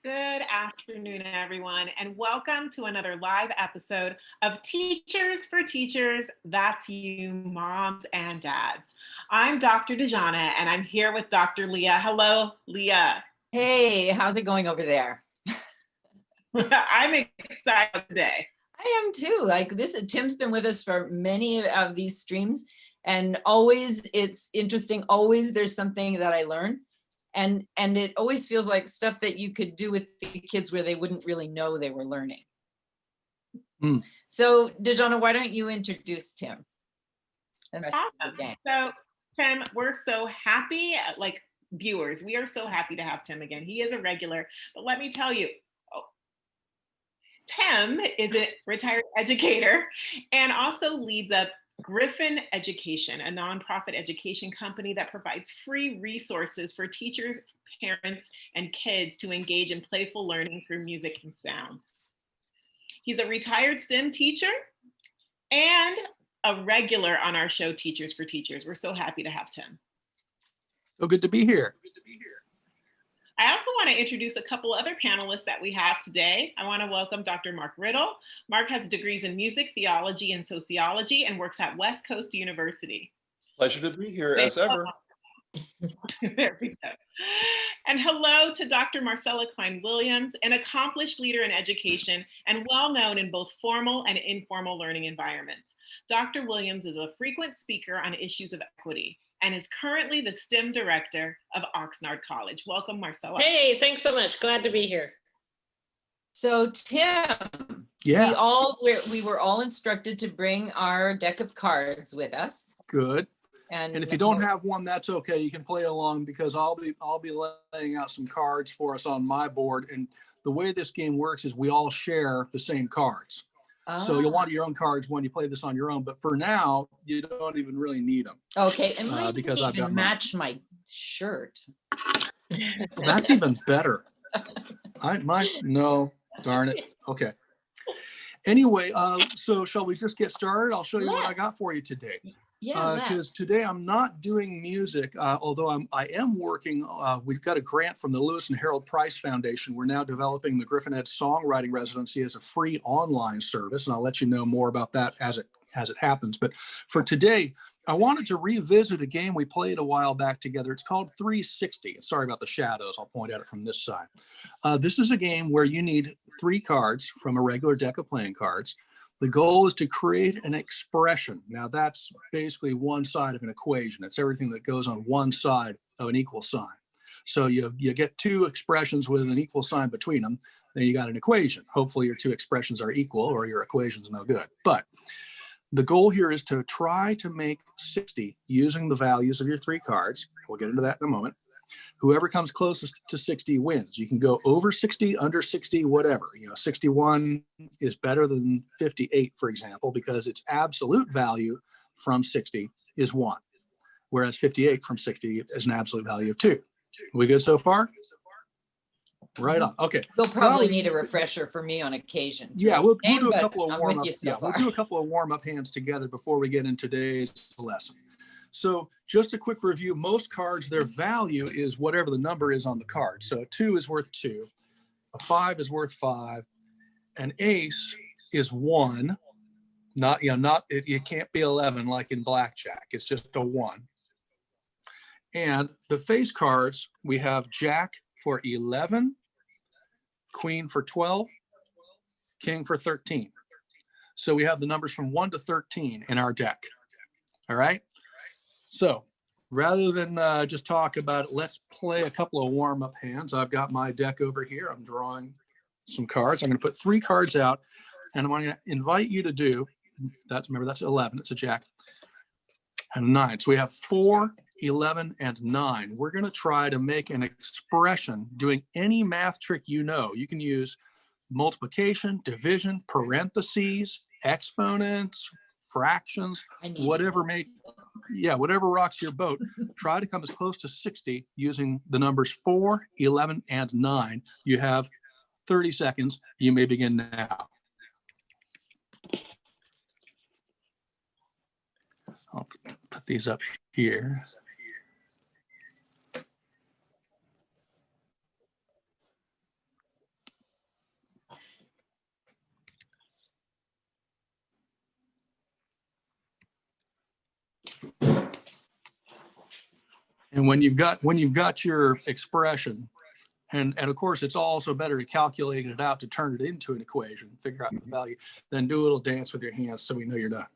Good afternoon, everyone, and welcome to another live episode of Teachers for Teachers. That's you, moms and dads. I'm Dr. Dejana, and I'm here with Dr. Leah. Hello, Leah. Hey, how's it going over there? I'm excited today. I am too. Like Tim's been with us for many of these streams, and always it's interesting. Always there's something that I learn, and it always feels like stuff that you could do with the kids where they wouldn't really know they were learning. So, Dejana, why don't you introduce Tim? Awesome. So, Tim, we're so happy, like viewers, we are so happy to have Tim again. He is a regular, but let me tell you, Tim is a retired educator and also leads up Griffin Education, a nonprofit education company that provides free resources for teachers, parents, and kids to engage in playful learning through music and sound. He's a retired STEM teacher and a regular on our show, Teachers for Teachers. We're so happy to have Tim. So good to be here. I also want to introduce a couple other panelists that we have today. I want to welcome Dr. Mark Riddle. Mark has degrees in music, theology, and sociology and works at West Coast University. Pleasure to be here as ever. There we go. And hello to Dr. Marcella Klein-Williams, an accomplished leader in education and well-known in both formal and informal learning environments. Dr. Williams is a frequent speaker on issues of equity and is currently the STEM director of Oxnard College. Welcome, Marcella. Hey, thanks so much. Glad to be here. So, Tim, we were all instructed to bring our deck of cards with us. Good. And if you don't have one, that's okay. You can play along because I'll be laying out some cards for us on my board. And the way this game works is we all share the same cards. So you'll want your own cards when you play this on your own. But for now, you don't even really need them. Okay, and mine because I've got match my shirt. Well, that's even better. No, darn it. Okay. Anyway, so shall we just get started? I'll show you what I got for you today. Yeah, because today I'm not doing music, although I am working. We've got a grant from the Lewis and Harold Price Foundation. We're now developing the Griffin Ed Songwriting Residency as a free online service, and I'll let you know more about that as it happens. But for today, I wanted to revisit a game we played a while back together. It's called 360. Sorry about the shadows. I'll point at it from this side. This is a game where you need 3 cards from a regular deck of playing cards. The goal is to create an expression. Now that's basically one side of an equation. It's everything that goes on one side of an equal sign. So you get 2 expressions with an equal sign between them, then you got an equation. Hopefully your 2 expressions are equal or your equation's no good. But the goal here is to try to make 60 using the values of your 3 cards. We'll get into that in a moment. Whoever comes closest to 60 wins. You can go over 60, under 60, whatever. 61 is better than 58, for example, because its absolute value from 60 is 1, whereas 58 from 60 is an absolute value of 2. We good so far? Right on. Okay. You'll probably need a refresher for me on occasion. Yeah, we'll do a couple of warm-up. We'll do a couple of warm-up hands together before we get into today's lesson. So just a quick review, most cards, their value is whatever the number is on the card. So a 2 is worth 2, a 5 is worth 5, an ace is 1, it can't be 11 like in blackjack, it's just a 1. And the face cards, we have Jack for 11, Queen for 12, King for 13. So we have the numbers from 1 to 13 in our deck, all right? So rather than just talk about it, let's play a couple of warm-up hands. I've got my deck over here. I'm drawing some cards. I'm going to put 3 cards out, and I'm going to invite you to do, remember that's 11, it's a jack, and a 9. So we have 4, 11, and 9. We're going to try to make an expression doing any math trick you know. You can use multiplication, division, parentheses, exponents, fractions, whatever rocks your boat. Try to come as close to 60 using the numbers 4, 11, and 9. You have 30 seconds. You may begin now. I'll put these up here. And when you've got your expression, and of course, it's also better to calculate it out to turn it into an equation, figure out the value, then do a little dance with your hands so we know you're done.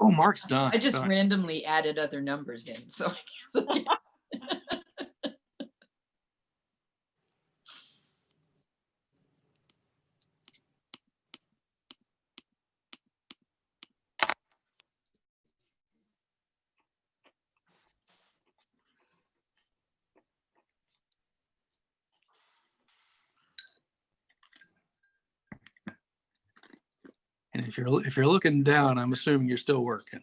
Oh, Mark's done. I just randomly added other numbers in. So And if you're looking down, I'm assuming you're still working.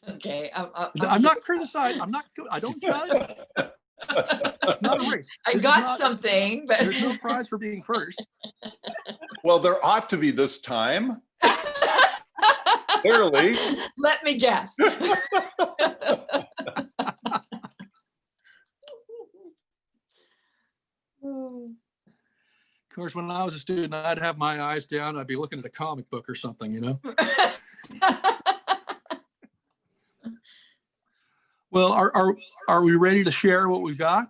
okay. I'm not criticizing. I don't judge. It's not a race. I got something, but there's no prize for being first. Well, there ought to be this time. Clearly. Let me guess. Of course, when I was a student, I'd have my eyes down. I'd be looking at a comic book or something, you know. Well, are we ready to share what we've got?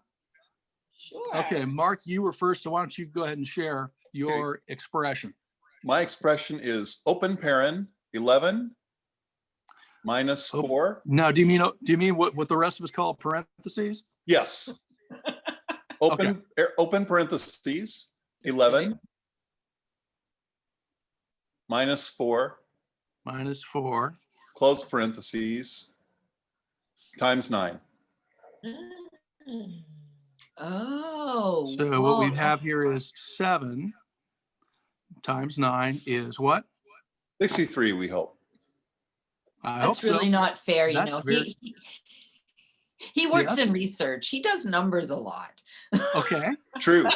Sure. Okay, Mark, you were first, so why don't you go ahead and share your expression? My expression is open paren 11 minus 4. Now, do you mean what the rest of us call parentheses? Yes. Open parentheses 11 minus 4 close parentheses times 9. Oh. So what we have here is 7 times 9 is what? 63, we hope. That's really not fair, you know. He works in research. He does numbers a lot. Okay. True.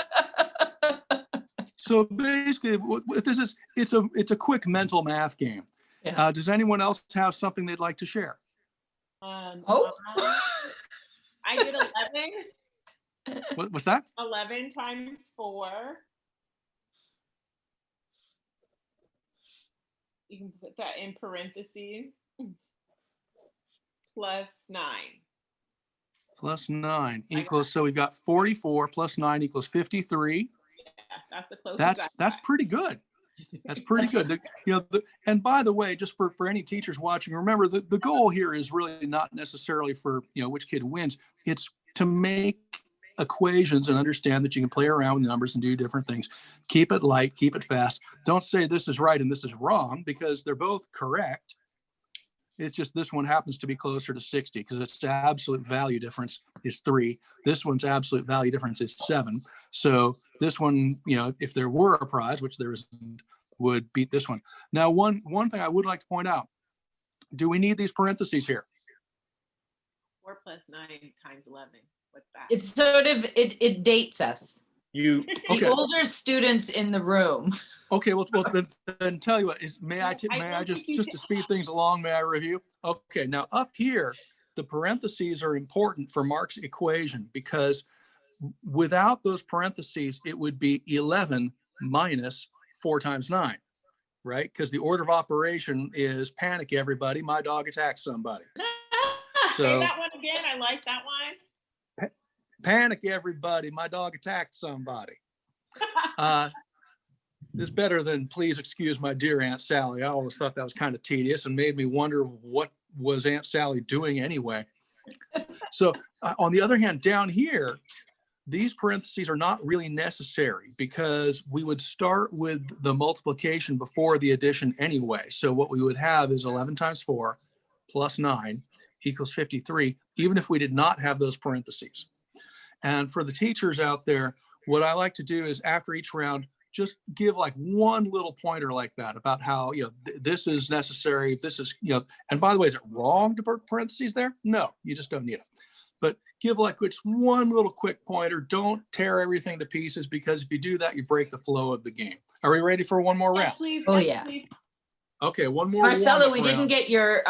So basically, what this is, it's a quick mental math game. Yeah. Does anyone else have something they'd like to share? I did 11. What's that? 11 times 4. You can put that in parentheses. Plus 9. Plus 9 equals, so we've got 44 plus 9 equals 53. Yeah, that's the closest. That's pretty good. That's pretty good. And by the way, just for any teachers watching, remember the goal here is really not necessarily for, which kid wins. It's to make equations and understand that you can play around with numbers and do different things. Keep it light, keep it fast. Don't say this is right and this is wrong, because they're both correct. It's just this one happens to be closer to 60 because its absolute value difference is 3. This one's absolute value difference is 7. So this one, if there were a prize, which there isn't, would beat this one. Now, one thing I would like to point out, do we need these parentheses here? 4 plus 9 times 11. What's that? It's sort of, it dates us. The older students in the room. Okay, well then tell you what, may I just to speed things along, may I review? Okay, now up here, the parentheses are important for Mark's equation, because without those parentheses, it would be 11 minus 4 times 9, right? Because the order of operation is panic, everybody, my dog attacked somebody. So, say that one again, I like that one. Panic, everybody, my dog attacked somebody. It's better than please excuse my dear Aunt Sally. I always thought that was kind of tedious and made me wonder what was Aunt Sally doing anyway. So on the other hand, down here, these parentheses are not really necessary because we would start with the multiplication before the addition anyway. So what we would have is 11 times 4 plus 9 equals 53, even if we did not have those parentheses. And for the teachers out there, what I like to do is after each round, just give like one little pointer like that about how, this is necessary. This is, and by the way, is it wrong to put parentheses there? No, you just don't need it. But give like it's one little quick pointer. Don't tear everything to pieces, because if you do that, you break the flow of the game. Are we ready for one more round? Please. Oh, yeah. Please. Okay, one more. Marcella, we didn't get your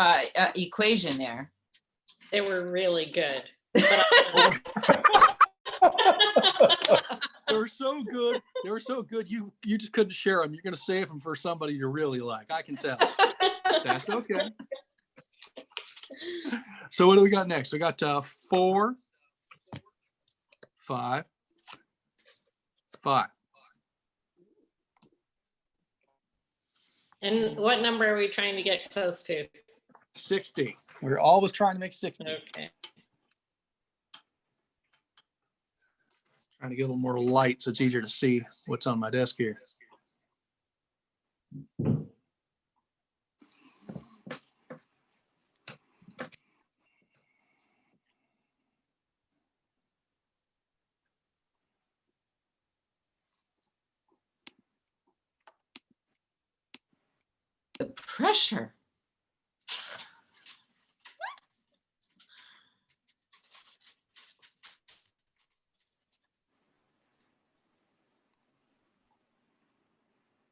equation there. They were really good. They were so good. They were so good. You just couldn't share them. You're going to save them for somebody you really like. I can tell. That's okay. So what do we got next? We got 4, 5, 5. And what number are we trying to get close to? 60. We're always trying to make 60. Okay. Trying to get a little more light so it's easier to see what's on my desk here. The pressure.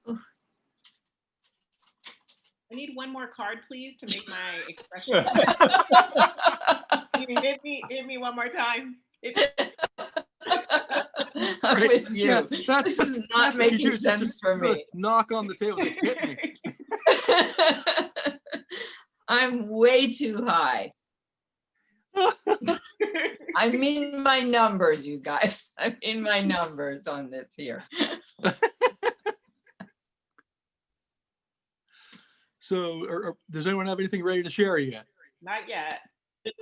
I need one more card, please, to make my expression. Hit me one more time. I'm with you. Yeah, This is not making sense for me. Knock on the table. Hit me. I'm way too high. I mean my numbers, you guys. I mean my numbers on this here. So, does anyone have anything ready to share yet? Not yet.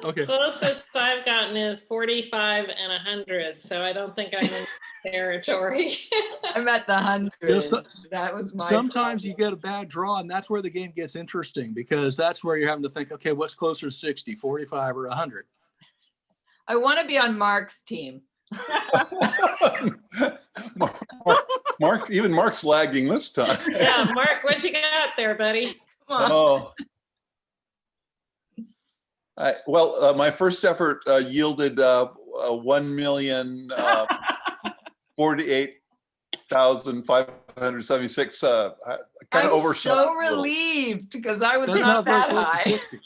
Okay. Closest I've gotten is 45 and 100, so I don't think I'm in territory. I'm at the 100. That was my Sometimes problem. you get a bad draw, and that's where the game gets interesting, because that's where you're having to think, okay, what's closer to 60, 45 or 100? I want to be on Mark's team. Mark's lagging this time. Yeah, Mark, what you got there, buddy? Come on. Oh. My first effort yielded 1,048,576. Kind I'm of overshot. so relieved because I was That's not very that close to high. 60.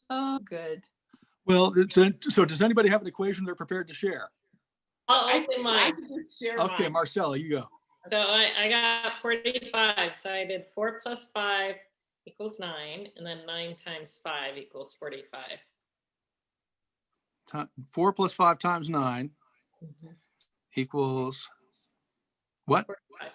Oh, good. Well, so does anybody have an equation they're prepared to share? I'll do I mine. should just share Okay, mine. Marcella, you go. So I got 45, so I did 4 plus 5 equals 9, and then 9 times 5 equals 45. 4 plus 5 times 9 equals what? 45.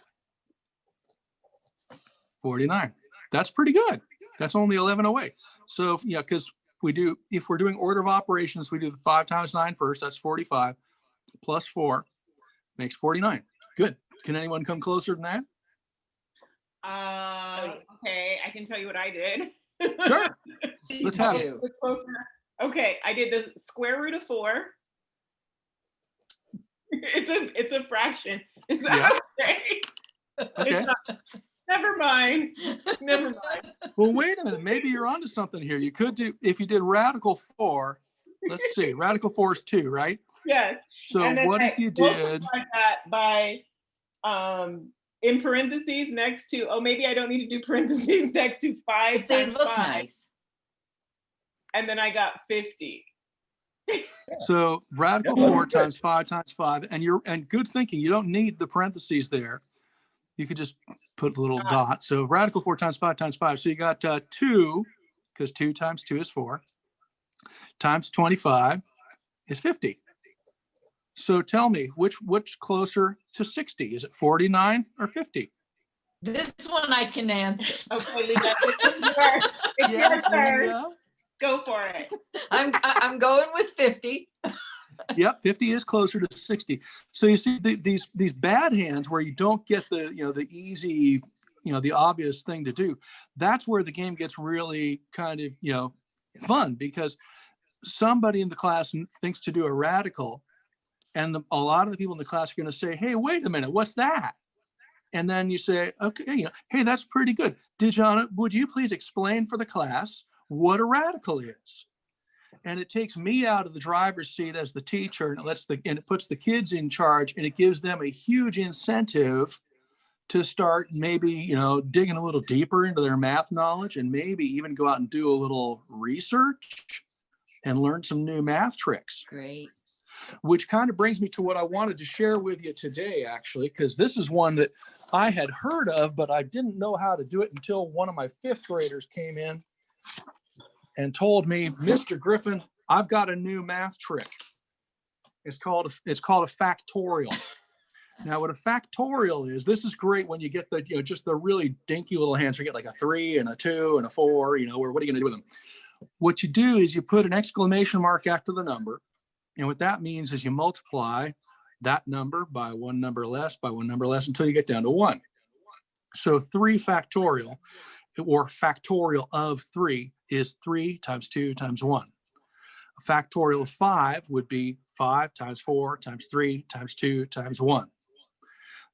49. That's pretty good. That's only 11 away. So, yeah, because if we're doing order of operations, we do the 5 times 9 first. That's 45 plus 4 makes 49. Good. Can anyone come closer than that? Okay, I can tell you what I did. Sure. Let's have it. You. Okay, I did the square root of 4. It's a fraction. Is that okay? Okay. It's not. Never mind. Never mind. Well, wait a minute. Maybe you're onto something here. You could do, if you did radical 4, let's see, radical 4 is 2, right? Yes. So And then what if you did, multiply that by in parentheses next to, maybe I don't need to do parentheses next to 5 They times look 5. nice. And then I got 50. so radical 4 times 5 times 5, and good thinking, you don't need the parentheses there. You could just put a little dot. So radical 4 times 5 times 5. So you got 2, because 2 times 2 is 4, times 25 is 50. So tell me, which closer to 60? Is it 49 or 50? This one I can answer. Okay, Lisa, it's your turn. Leah? Go for it. I'm going with 50. Yep, 50 is closer to 60. So you see these bad hands where you don't get the the easy, the obvious thing to do. That's where the game gets really kind of fun, because somebody in the class thinks to do a radical, and a lot of the people in the class are going to say, "Hey, wait a minute, what's that?" And then you say, "Okay, hey, that's pretty good. Dijana, would you please explain for the class what a radical is?" And it takes me out of the driver's seat as the teacher, and it puts the kids in charge, and it gives them a huge incentive to start maybe, digging a little deeper into their math knowledge, and maybe even go out and do a little research and learn some new math tricks. Great. which kind of brings me to what I wanted to share with you today, actually, because this is one that I had heard of, but I didn't know how to do it until one of my 5th graders came in and told me, Mr. Griffin, I've got a new math trick. It's called a factorial. Now, what a factorial is, this is great when you get the, just the really dinky little hands. You get like a 3 and a 2 and a 4, or what are you going to do with them? What you do is you put an exclamation mark after the number. And what that means is you multiply that number by one number less, until you get down to 1. So 3 factorial, or factorial of 3, is 3 times 2 times 1. A factorial of 5 would be 5 times 4 times 3 times 2 times 1.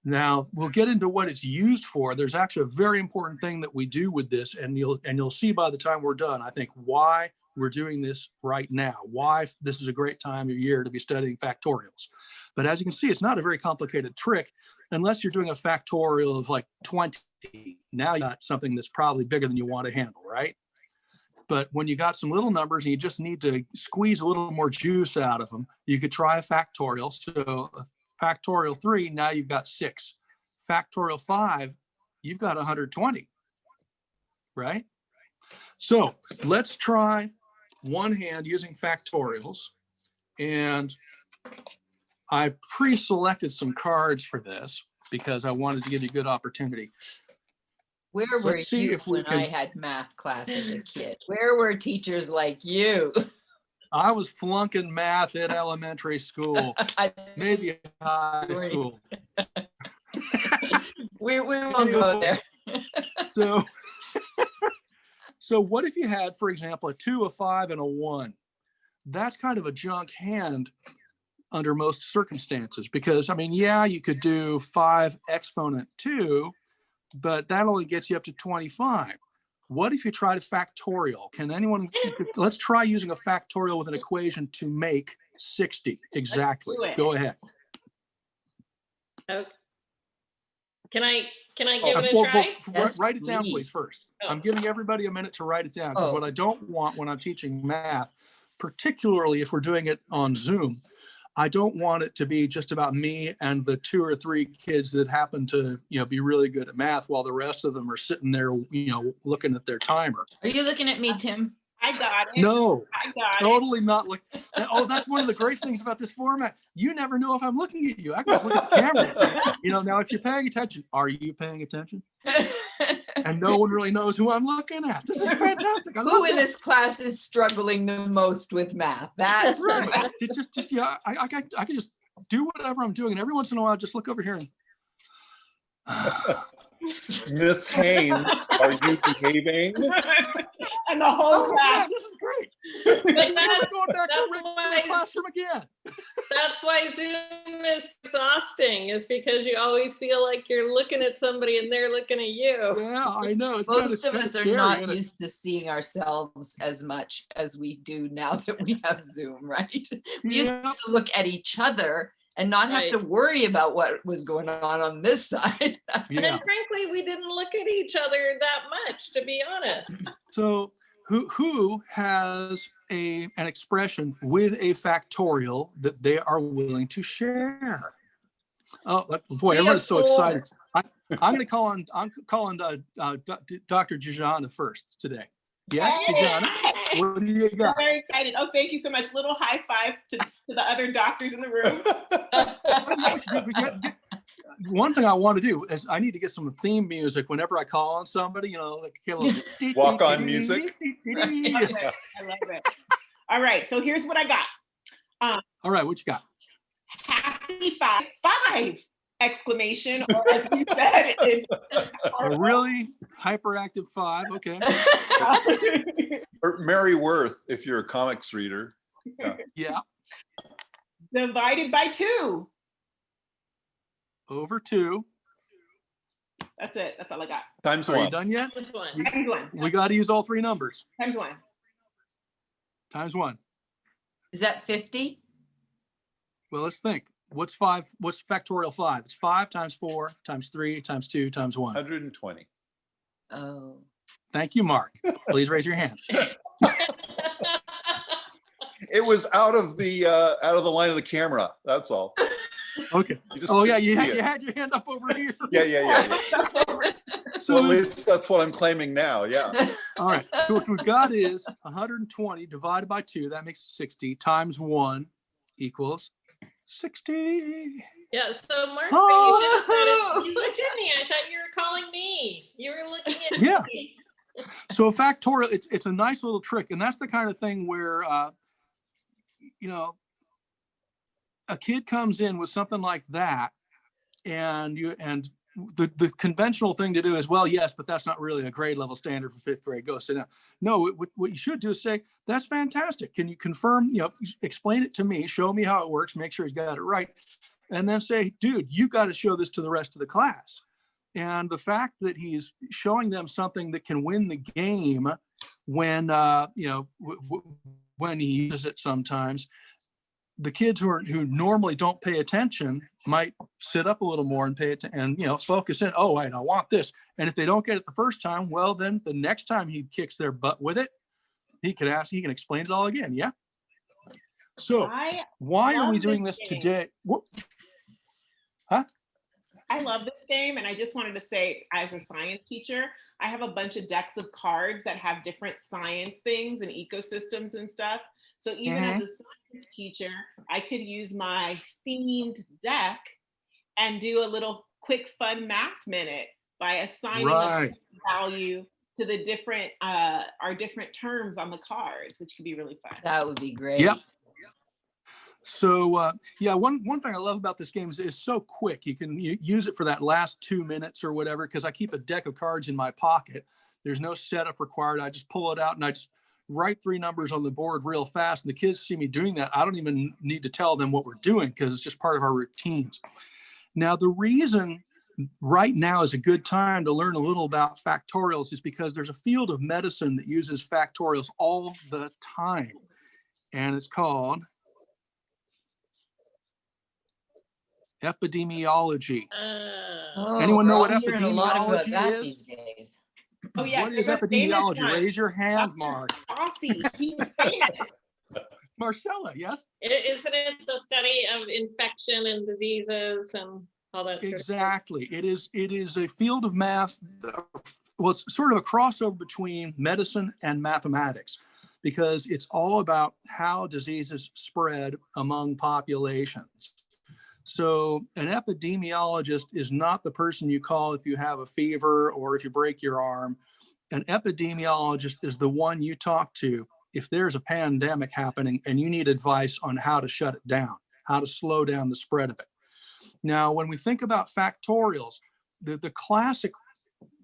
Now, we'll get into what it's used for. There's actually a very important thing that we do with this, and you'll see by the time we're done, I think, why we're doing this right now, why this is a great time of year to be studying factorials. But as you can see, it's not a very complicated trick unless you're doing a factorial of like 20. Now you got something that's probably bigger than you want to handle, right? But when you got some little numbers and you just need to squeeze a little more juice out of them, you could try a factorial. So factorial 3, now you've got 6. Factorial 5, you've got 120, right? So let's try one hand using factorials. And I pre-selected some cards for this because I wanted to give you a good opportunity. Where So were let's see you if we when can- I had math class as a kid? Where were teachers like you? I was flunking math in elementary school, maybe high school. we won't go there. So what if you had, for example, a 2, a 5, and a 1? That's kind of a junk hand under most circumstances, because, I mean, yeah, you could do 5 exponent 2, but that only gets you up to 25. What if you tried a factorial? Let's try using a factorial with an equation to make 60 exactly. Go ahead. Okay. Can I give it a try? Yes, write it down, please. please, first. Oh. I'm giving everybody a minute to write it down, because what I don't want when I'm teaching math, particularly if we're doing it on Zoom, I don't want it to be just about me and the 2 or 3 kids that happen to, be really good at math while the rest of them are sitting there, looking at their timer. Are you looking at me, Tim? I got it. No, I got totally not. Oh, that's one of the great things about this format. You never know if I'm looking at you. I can just look at the camera and say, now if you're paying attention, are you paying attention? And no one really knows who I'm looking at. This is fantastic. Who in this class is struggling the most with math? That's right. I can just do whatever I'm doing, and every once in a while, just look over here and. Miss Haynes, are you behaving? And the whole class. Yeah, this is great. But Never going back to the why- classroom again. That's why Zoom is exhausting, is because you always feel like you're looking at somebody and they're looking at you. Yeah, I know. It's Most of kinda us are scary, not isn't it? used to seeing ourselves as much as we do now that we have Zoom, right? We used Yeah. to look at each other and not have to worry about what was going on this side. Yeah. And frankly, we didn't look at each other that much, to be honest. So who has an expression with a factorial that they are willing to share? Oh boy, everybody's so excited. I'm calling Dr. Jajana first today. Yes, Jajana, what do you got? Very excited. Oh, thank you so much. Little high five to the other doctors in the room. One thing I want to do is I need to get some theme music whenever I call on somebody, like a little Walk-on music. I love it. All right, so here's what I got. All right, what you got? Happy 5 exclamation, or as we said, it's A really hyperactive 5. Okay. Or Mary Worth, if you're a comics reader. Yeah. divided by 2. Over 2. That's it. That's all I got. Times Are you 1. done yet? Which one? Times 1. We got to use all 3 numbers. Times 1. Times 1. Is that 50? Well, let's think. What's factorial 5? It's 5 times 4 times 3 times 2 times 1. 120. Oh. Thank you, Mark. Please raise your hand. It was out of the line of the camera. That's all. Okay. Oh yeah, you had your hand up over here. Yeah. So at least that's what I'm claiming now. Yeah. All right. So what we've got is 120 divided by 2. That makes 60 times 1 equals 60. Yeah. So Mark, you should have said it. You looked at me. I thought you were calling me. You were looking at me. So a factorial, it's a nice little trick, and that's the kind of thing where a kid comes in with something like that, and the conventional thing to do is, well, yes, but that's not really a grade level standard for 5th grade. Go sit down. No, what you should do is say, that's fantastic. Can you confirm, explain it to me, show me how it works, make sure he's got it right. And then say, dude, you got to show this to the rest of the class. And the fact that he's showing them something that can win the game when, when he uses it sometimes, the kids who normally don't pay attention might sit up a little more and pay it and focus in. Oh, wait, I want this. And if they don't get it the first time, well, then the next time he kicks their butt with it, he can explain it all again. Yeah. So why are we doing this today? Huh? I love this game, and I just wanted to say, as a science teacher, I have a bunch of decks of cards that have different science things and ecosystems and stuff. So even as a science teacher, I could use my themed deck and do a little quick fun math minute by assigning a value to the different our different terms on the cards, which could be really fun. That would be great. Yep. So one thing I love about this game is it's so quick. You can use it for that last 2 minutes or whatever, because I keep a deck of cards in my pocket. There's no setup required. I just pull it out and I just write 3 numbers on the board real fast. And the kids see me doing that. I don't even need to tell them what we're doing because it's just part of our routines. Now, the reason right now is a good time to learn a little about factorials is because there's a field of medicine that uses factorials all the time. And it's called epidemiology. Anyone know what epidemiology is? These days. Oh yeah. What is epidemiology? Raise your hand, Mark. Aussie. He was famous. Marcella, yes? Isn't it the study of infection and diseases and all that? Exactly. It is a field of math. Well, it's sort of a crossover between medicine and mathematics, because it's all about how diseases spread among populations. So an epidemiologist is not the person you call if you have a fever or if you break your arm. An epidemiologist is the one you talk to if there's a pandemic happening and you need advice on how to shut it down, how to slow down the spread of it. Now, when we think about factorials, the classic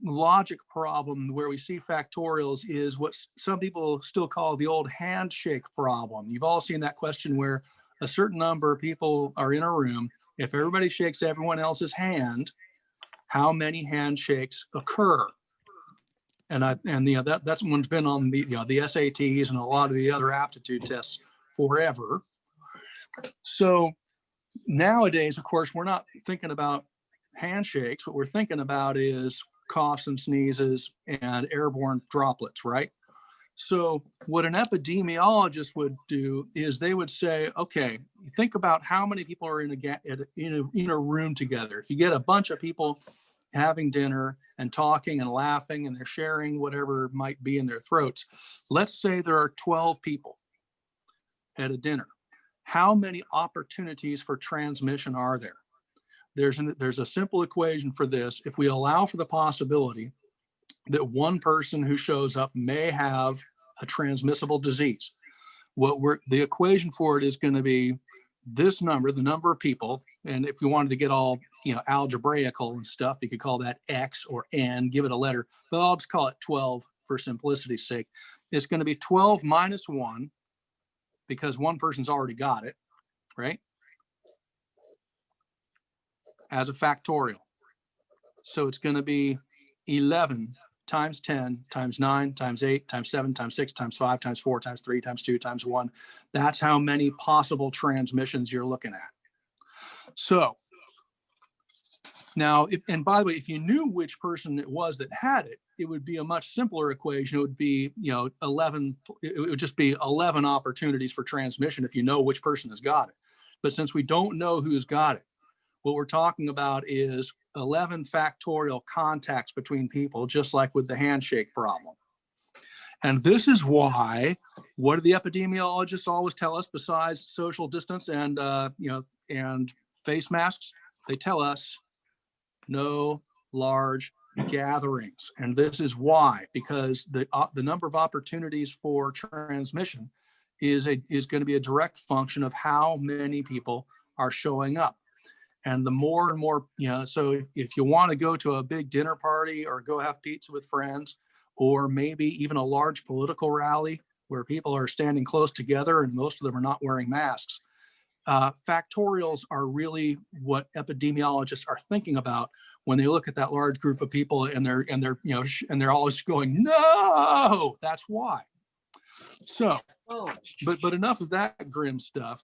logic problem where we see factorials is what some people still call the old handshake problem. You've all seen that question where a certain number of people are in a room. If everybody shakes everyone else's hand, how many handshakes occur? And that's one's been on the the SATs and a lot of the other aptitude tests forever. So nowadays, of course, we're not thinking about handshakes. What we're thinking about is coughs and sneezes and airborne droplets, right? So what an epidemiologist would do is they would say, okay, think about how many people are in a room together. If you get a bunch of people having dinner and talking and laughing and they're sharing whatever might be in their throats, let's say there are 12 people at a dinner. How many opportunities for transmission are there? There's a simple equation for this. If we allow for the possibility that one person who shows up may have a transmissible disease, the equation for it is going to be this number, the number of people. And if you wanted to get all algebraical and stuff, you could call that X or N, give it a letter, but I'll just call it 12 for simplicity's sake. It's going to be 12 minus 1 because one person's already got it, right? As a factorial. So it's going to be 11 times 10 times 9 times 8 times 7 times 6 times 5 times 4 times 3 times 2 times 1. That's how many possible transmissions you're looking at. So Now, and by the way, if you knew which person it was that had it, it would be a much simpler equation. It would be, 11, it would just be 11 opportunities for transmission if you know which person has got it. But since we don't know who's got it, what we're talking about is 11 factorial contacts between people, just like with the handshake problem. And this is why, what do the epidemiologists always tell us besides social distance and, and face masks? They tell us no large gatherings. And this is why, because the number of opportunities for transmission is going to be a direct function of how many people are showing up. And the more and more, so if you want to go to a big dinner party or go have pizza with friends, or maybe even a large political rally where people are standing close together and most of them are not wearing masks, factorials are really what epidemiologists are thinking about when they look at that large group of people and they're always going, no, that's why. So, but enough of that grim stuff.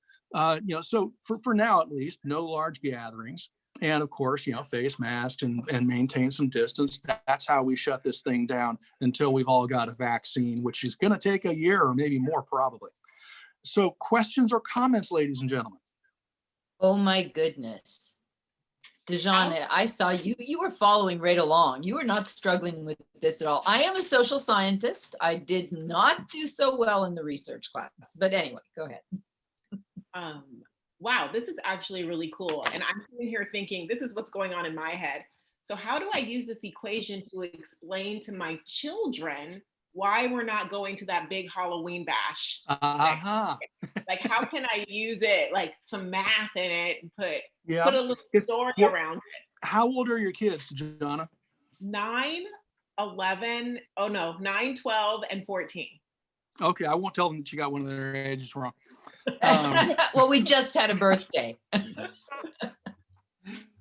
So for now, at least, no large gatherings. And of course, face masks and maintain some distance. That's how we shut this thing down until we've all got a vaccine, which is going to take a year or maybe more probably. So questions or comments, ladies and gentlemen? Oh my goodness. Dejana, I saw you were following right along. You were not struggling with this at all. I am a social scientist. I did not do so well in the research class, but anyway, go ahead. Wow, this is actually really cool. And I'm sitting here thinking, this is what's going on in my head. So how do I use this equation to explain to my children why we're not going to that big Halloween bash? Uh-huh. Like, how can I use it, like some math in it, and put a little story around it? How old are your kids, Dejana? 9, 12, and 14. Okay, I won't tell them that you got one of their ages wrong. Well, we just had a birthday.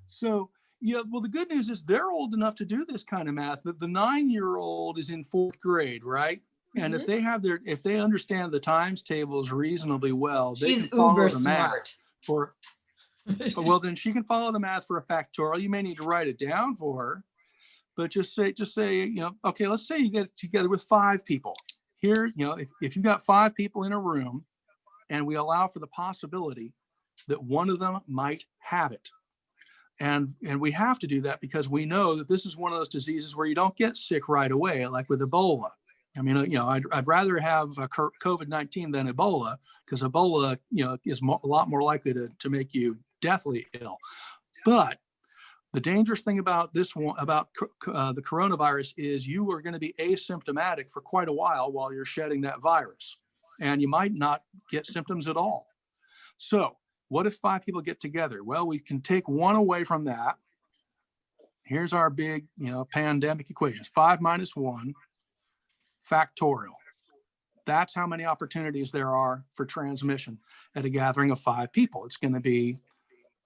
So, well, the good news is they're old enough to do this kind of math. The 9-year-old is in 4th grade, right? And Mm-hmm. if they understand the times tables reasonably well, they She's can follow uber the math smart. well, then she can follow the math for a factorial. You may need to write it down for her, but just say, okay, let's say you get together with 5 people. Here, if you've got 5 people in a room and we allow for the possibility that one of them might have it. And we have to do that because we know that this is one of those diseases where you don't get sick right away, like with Ebola. I mean, I'd rather have COVID-19 than Ebola, because Ebola, is a lot more likely to make you deathly ill. But the dangerous thing about this one, about the coronavirus, is you are going to be asymptomatic for quite a while you're shedding that virus, and you might not get symptoms at all. So what if 5 people get together? Well, we can take one away from that. Here's our big, pandemic equations: 5 minus 1 factorial. That's how many opportunities there are for transmission at a gathering of 5 people. It's going to be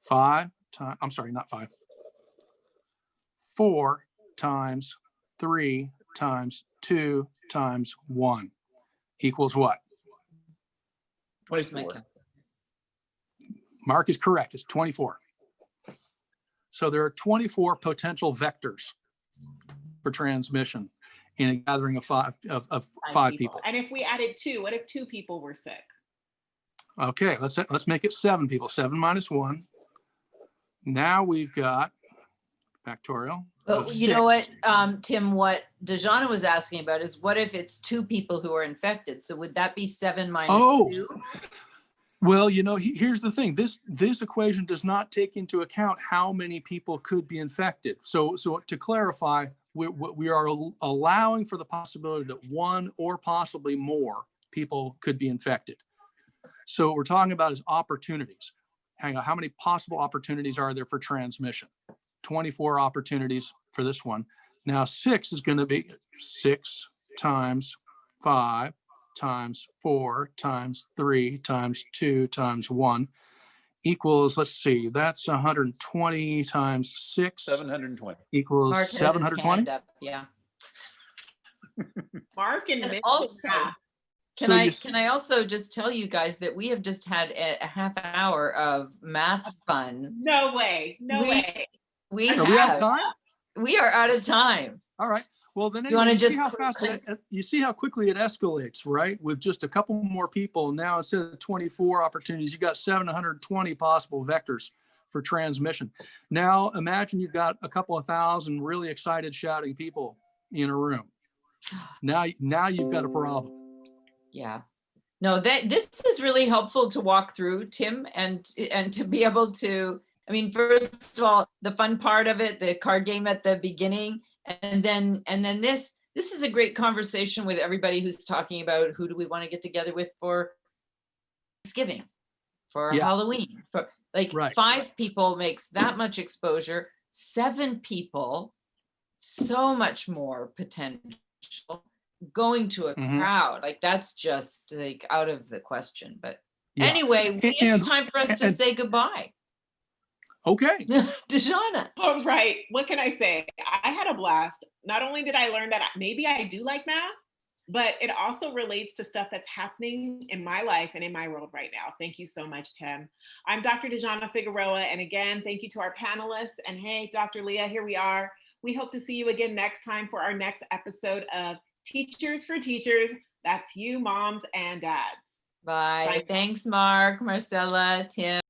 4 times 3 times 2 times 1 equals what? 24. Mark is correct. It's 24. So there are 24 potential vectors for transmission in a gathering of 5 people. And if we added 2, what if 2 people were sick? Okay, let's make it 7 people. 7 minus 1. Now we've got factorial. But you know what, Tim, what Dejana was asking about is, what if it's 2 people who are infected? So would that be 7 minus 2? Well, here's the thing. This equation does not take into account how many people could be infected. So to clarify, we are allowing for the possibility that 1 or possibly more people could be infected. So what we're talking about is opportunities. Hang on, how many possible opportunities are there for transmission? 24 opportunities for this one. Now 6 is going to be 6 times 5 times 4 times 3 times 2 times 1 equals, let's see, that's 120 times 6. 720. Equals Mark 720. Yeah. Mark and also, can I also just tell you guys that we have just had a half hour of math fun. No way. We Are we out of have. time? We are out of time. All right. Well, then You wanna anyway, just see how fast you see how quickly it escalates, right? With just a couple more people now, instead of 24 opportunities, you got 720 possible vectors for transmission. Now imagine you've got a couple of thousand really excited shouting people in a room. Now you've got a problem. Yeah. No, this is really helpful to walk through, Tim, and to be able to, I mean, first of all, the fun part of it, the card game at the beginning, and then this is a great conversation with everybody who's talking about who do we want to get together with for Thanksgiving, for Halloween, for like 5 people makes that much exposure, 7 people, so much more potential. Going to a crowd, like that's just like out of the question. But anyway, it's time for us to say goodbye. Okay. Dejana. All right. What can I say? I had a blast. Not only did I learn that maybe I do like math, but it also relates to stuff that's happening in my life and in my world right now. Thank you so much, Tim. I'm Dr. Dejana Figueroa. And again, thank you to our panelists. And hey, Dr. Leah, here we are. We hope to see you again next time for our next episode of Teachers for Teachers. That's you, moms and dads. Bye. Thanks, Mark, Marcella, Tim.